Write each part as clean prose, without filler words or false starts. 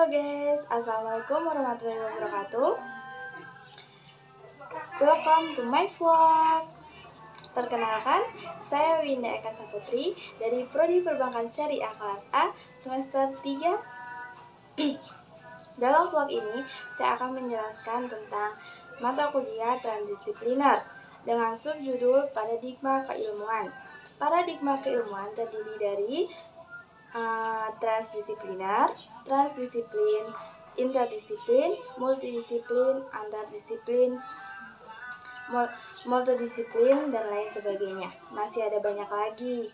guys, Assalamualaikum warahmatullahi wabarakatuh. Welcome to my vlog. Perkenalkan, saya Winda Eka Saputri dari Prodi Perbankan Syariah kelas A semester 3. Dalam vlog ini, saya akan menjelaskan tentang mata kuliah transdisipliner dengan subjudul Paradigma Keilmuan. Paradigma keilmuan terdiri dari transdisipliner, transdisiplin, interdisiplin, multidisiplin, antardisiplin, multidisiplin, dan lain sebagainya. Masih ada banyak lagi.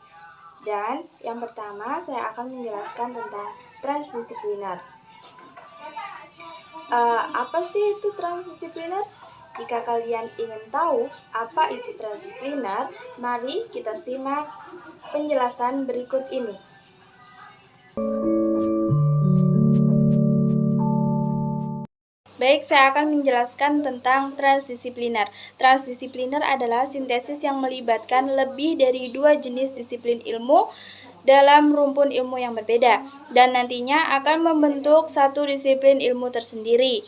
Dan yang pertama saya akan menjelaskan tentang transdisipliner. Apa sih itu transdisipliner? Jika kalian ingin tahu apa itu transdisipliner, mari kita simak penjelasan berikut ini. Baik, saya akan menjelaskan tentang transdisipliner. Transdisipliner adalah sintesis yang melibatkan lebih dari 2 jenis disiplin ilmu dalam rumpun ilmu yang berbeda, dan nantinya akan membentuk satu disiplin ilmu tersendiri.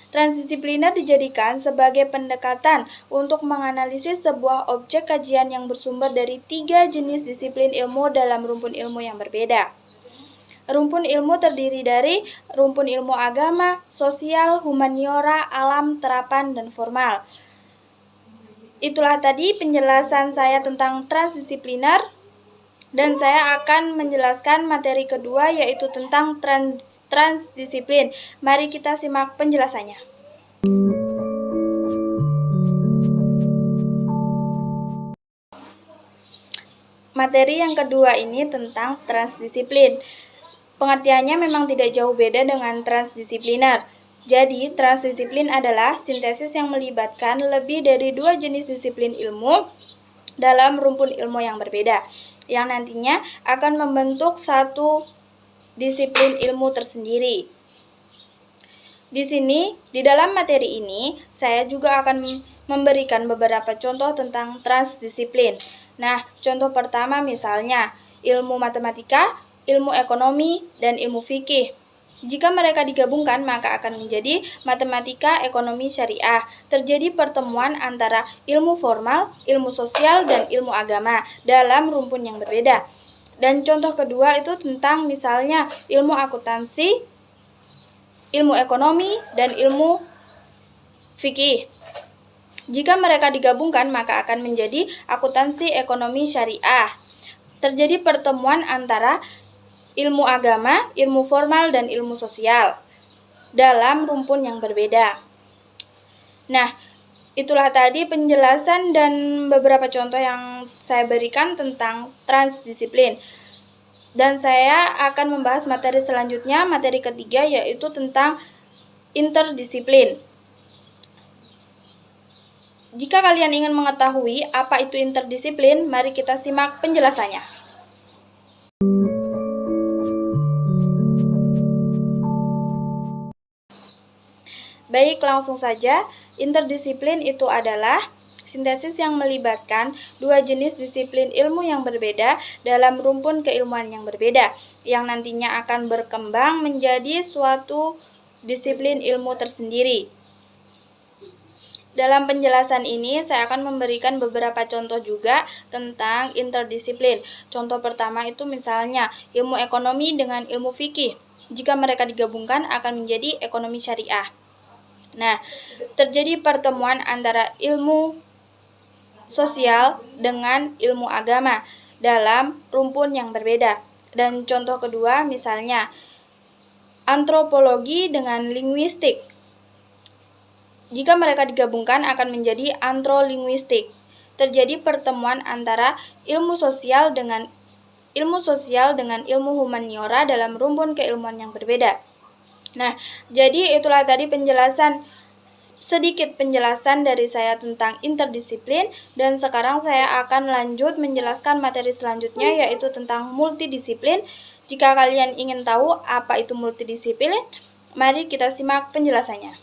Transdisipliner dijadikan sebagai pendekatan untuk menganalisis sebuah objek kajian yang bersumber dari 3 jenis disiplin ilmu dalam rumpun ilmu yang berbeda. Rumpun ilmu terdiri dari rumpun ilmu agama, sosial, humaniora, alam, terapan, dan formal. Itulah tadi penjelasan saya tentang transdisipliner, dan saya akan menjelaskan materi kedua yaitu tentang transdisiplin. Mari kita simak penjelasannya. Materi yang kedua ini tentang transdisiplin. Pengertiannya memang tidak jauh beda dengan transdisipliner. Jadi, transdisiplin adalah sintesis yang melibatkan lebih dari 2 jenis disiplin ilmu dalam rumpun ilmu yang berbeda, yang nantinya akan membentuk satu disiplin ilmu tersendiri. Di sini, di dalam materi ini, saya juga akan memberikan beberapa contoh tentang transdisiplin. Nah, contoh pertama misalnya, ilmu matematika, ilmu ekonomi, dan ilmu fikih. Jika mereka digabungkan, maka akan menjadi matematika ekonomi syariah. Terjadi pertemuan antara ilmu formal, ilmu sosial, dan ilmu agama dalam rumpun yang berbeda. Dan contoh kedua itu tentang misalnya ilmu akuntansi, ilmu ekonomi, dan ilmu fikih. Jika mereka digabungkan, maka akan menjadi akuntansi ekonomi syariah. Terjadi pertemuan antara ilmu agama, ilmu formal, dan ilmu sosial dalam rumpun yang berbeda. Nah, itulah tadi penjelasan dan beberapa contoh yang saya berikan tentang transdisiplin. Dan saya akan membahas materi selanjutnya, materi ketiga, yaitu tentang interdisiplin. Jika kalian ingin mengetahui apa itu interdisiplin, mari kita simak penjelasannya. Baik, langsung saja. Interdisiplin itu adalah sintesis yang melibatkan 2 jenis disiplin ilmu yang berbeda dalam rumpun keilmuan yang berbeda, yang nantinya akan berkembang menjadi suatu disiplin ilmu tersendiri. Dalam penjelasan ini, saya akan memberikan beberapa contoh juga tentang interdisiplin. Contoh pertama itu misalnya ilmu ekonomi dengan ilmu fikih. Jika mereka digabungkan akan menjadi ekonomi syariah. Nah, terjadi pertemuan antara ilmu sosial dengan ilmu agama dalam rumpun yang berbeda. Dan contoh kedua misalnya antropologi dengan linguistik. Jika mereka digabungkan akan menjadi antrolinguistik. Terjadi pertemuan antara ilmu sosial dengan ilmu humaniora dalam rumpun keilmuan yang berbeda. Nah, jadi itulah tadi sedikit penjelasan dari saya tentang interdisiplin, dan sekarang saya akan lanjut menjelaskan materi selanjutnya yaitu tentang multidisiplin. Jika kalian ingin tahu apa itu multidisiplin, mari kita simak penjelasannya.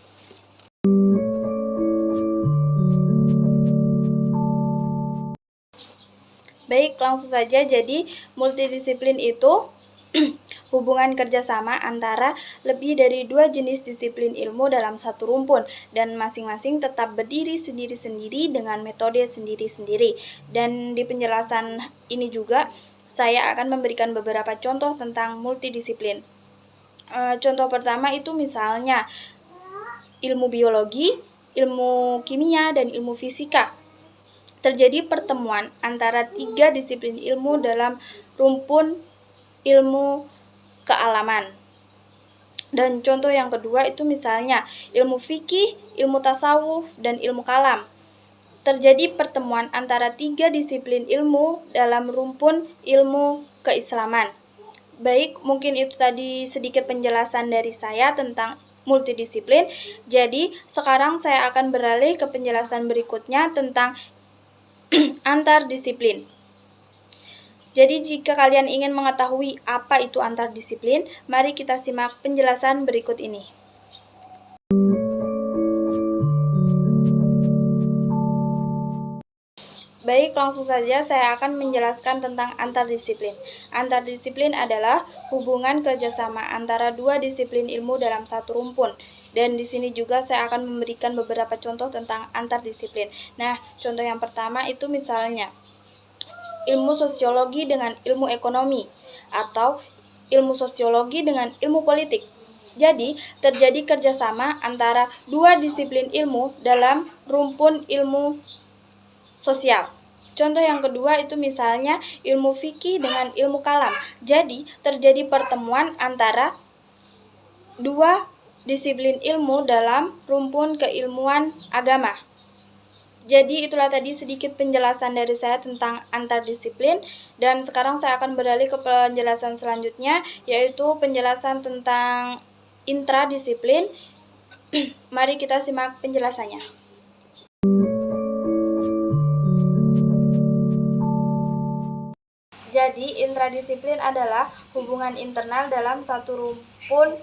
Baik, langsung saja. Jadi, multidisiplin itu hubungan kerjasama antara lebih dari dua jenis disiplin ilmu dalam satu rumpun, dan masing-masing tetap berdiri sendiri-sendiri dengan metode sendiri-sendiri. Dan di penjelasan ini juga saya akan memberikan beberapa contoh tentang multidisiplin. Contoh pertama itu misalnya ilmu biologi, ilmu kimia, dan ilmu fisika. Terjadi pertemuan antara 3 disiplin ilmu dalam rumpun ilmu kealaman. Dan contoh yang kedua itu misalnya ilmu fikih, ilmu tasawuf, dan ilmu kalam. Terjadi pertemuan antara 3 disiplin ilmu dalam rumpun ilmu keislaman. Baik, mungkin itu tadi sedikit penjelasan dari saya tentang multidisiplin. Jadi, sekarang saya akan beralih ke penjelasan berikutnya tentang antar disiplin. Jadi jika kalian ingin mengetahui apa itu antar disiplin, mari kita simak penjelasan berikut ini. Baik, langsung saja saya akan menjelaskan tentang antar disiplin. Antar disiplin adalah hubungan kerjasama antara dua disiplin ilmu dalam satu rumpun. Dan di sini juga saya akan memberikan beberapa contoh tentang antar disiplin. Nah, contoh yang pertama itu misalnya ilmu sosiologi dengan ilmu ekonomi, atau ilmu sosiologi dengan ilmu politik. Jadi, terjadi kerjasama antara dua disiplin ilmu dalam rumpun ilmu sosial. Contoh yang kedua itu misalnya ilmu fikih dengan ilmu kalam. Jadi, terjadi pertemuan antara dua disiplin ilmu dalam rumpun keilmuan agama. Jadi itulah tadi sedikit penjelasan dari saya tentang antar disiplin, dan sekarang saya akan beralih ke penjelasan selanjutnya, yaitu penjelasan tentang intradisiplin. Mari kita simak penjelasannya. Jadi intradisiplin adalah hubungan internal dalam satu rumpun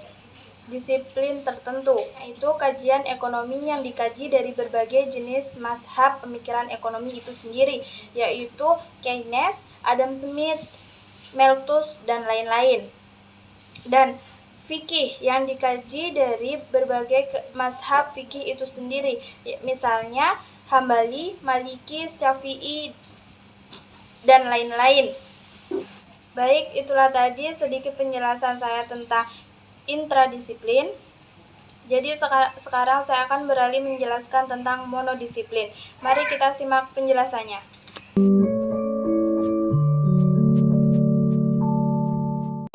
disiplin tertentu, yaitu kajian ekonomi yang dikaji dari berbagai jenis mazhab pemikiran ekonomi itu sendiri, yaitu Keynes, Adam Smith, Malthus, dan lain-lain. Dan fikih yang dikaji dari berbagai mazhab fikih itu sendiri, misalnya Hambali, Maliki, Syafi'i, dan lain-lain. Baik, itulah tadi sedikit penjelasan saya tentang intradisiplin. Jadi sekarang saya akan beralih menjelaskan tentang monodisiplin. Mari kita simak penjelasannya.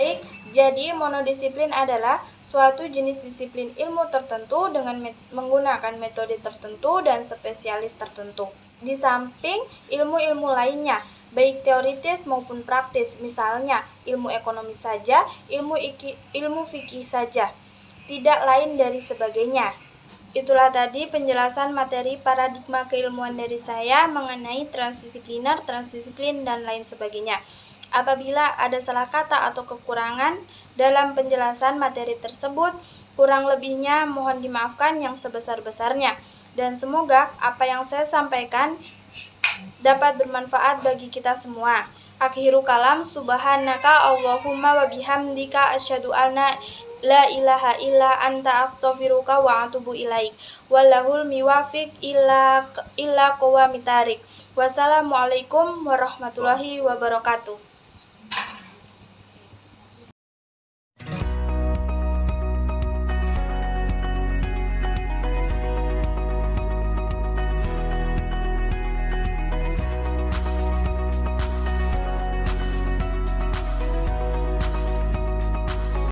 Baik, jadi monodisiplin adalah suatu jenis disiplin ilmu tertentu dengan menggunakan metode tertentu dan spesialis tertentu. Di samping ilmu-ilmu lainnya, baik teoritis maupun praktis, misalnya ilmu ekonomi saja, ilmu fikih saja, tidak lain dari sebagainya. Itulah tadi penjelasan materi paradigma keilmuan dari saya mengenai transdisipliner, transdisiplin, dan lain sebagainya. Apabila ada salah kata atau kekurangan dalam penjelasan materi tersebut, kurang lebihnya mohon dimaafkan yang sebesar-besarnya. Dan semoga apa yang saya sampaikan dapat bermanfaat bagi kita semua. Akhiru kalam, subhanaka Allahumma wa bihamdika asyhadu anna la ilaha illa anta astaghfiruka wa atubu ilaik. Wallahul miwafiq illa qawamit thariq. Wassalamualaikum warahmatullahi wabarakatuh.